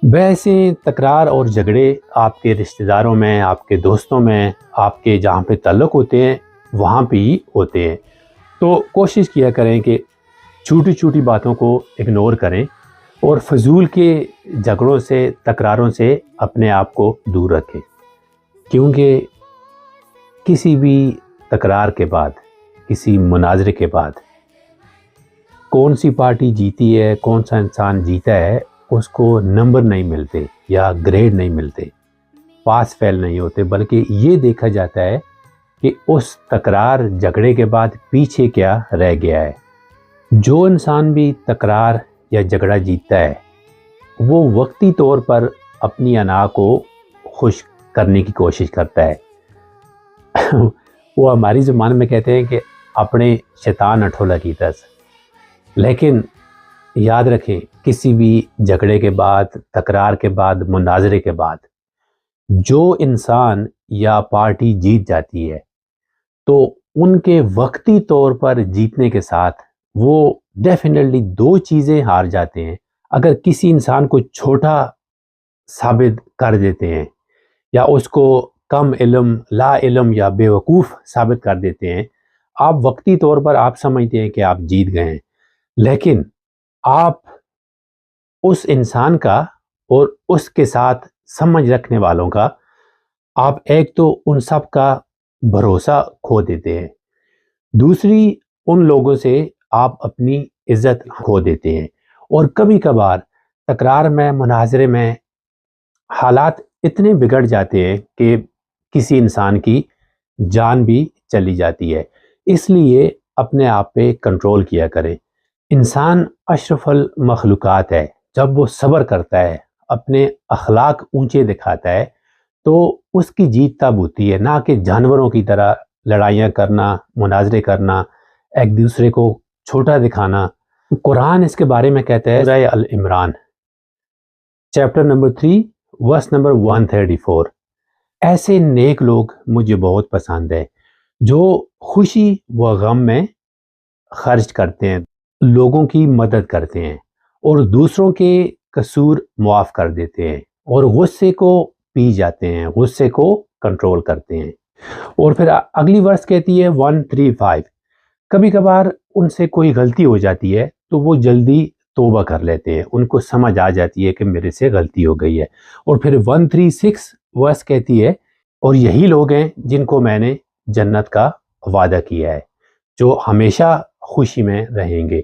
बहसें, तकरार और झगड़े आपके रिश्तेदारों में, आपके दोस्तों में, आपके जहाँ पे ताल्लुक़ होते हैं वहाँ पे ही होते हैं। तो कोशिश किया करें कि छोटी-छोटी बातों को इग्नोर करें और फ़ज़ूल के झगड़ों से, तकरारों से अपने आप को दूर रखें। क्योंकि किसी भी तकरार के बाद, किसी मुनाज़रे के बाद कौन सी पार्टी जीती है, कौन सा इंसान जीता है, उसको नंबर नहीं मिलते या ग्रेड नहीं मिलते, पास फेल नहीं होते, बल्कि ये देखा जाता है कि उस तकरार झगड़े के बाद पीछे क्या रह गया है। जो इंसान भी तकरार या झगड़ा जीतता है वो वक्ती तौर पर अपनी अना को खुश करने की कोशिश करता है। वो हमारी ज़ुबान में कहते हैं कि अपने शैतान अठोला की तस। लेकिन याद रखें, किसी भी झगड़े के बाद, तकरार के बाद, मुनाज़रे के बाद जो इंसान या पार्टी जीत जाती है तो उनके वक्ती तौर पर जीतने के साथ वो डेफिनेटली दो चीज़ें हार जाते हैं। अगर किसी इंसान को छोटा साबित कर देते हैं या उसको कम इल्म, ला इल्म या बेवकूफ़ साबित कर देते हैं, आप वक्ती तौर पर आप समझते हैं कि आप जीत गए हैं, लेकिन आप उस इंसान का और उसके साथ समझ रखने वालों का, आप एक तो उन सब का भरोसा खो देते हैं, दूसरी उन लोगों से आप अपनी इज़्ज़त खो देते हैं। और कभी कभार तकरार में, मुनाज़रे में हालात इतने बिगड़ जाते हैं कि किसी इंसान की जान भी चली जाती है। इसलिए अपने आप पे कंट्रोल किया करें। इंसान अशरफुल मखलूक़ात है। जब वो सब्र करता है, अपने अखलाक ऊंचे दिखाता है, तो उसकी जीत तब होती है, ना कि जानवरों की तरह लड़ाइयाँ करना, मुनाज़रे करना, एक दूसरे को छोटा दिखाना। कुरान इसके बारे में कहता है, सूरह Al Imran chapter number 3 verse number 134, ऐसे नेक लोग मुझे बहुत पसंद है जो खुशी व गम में खर्च करते हैं, लोगों की मदद करते हैं और दूसरों के कसूर मुआफ़ कर देते हैं और गुस्से को पी जाते हैं, गुस्से को कंट्रोल करते हैं। और फिर अगली वर्स कहती है 135, कभी कभार उनसे कोई गलती हो जाती है तो वो जल्दी तौबा कर लेते हैं, उनको समझ आ जाती है कि मेरे से गलती हो गई है। और फिर 136 वर्स कहती है, और यही लोग हैं जिनको मैंने जन्नत का वादा किया है, जो हमेशा खुशी में रहेंगे।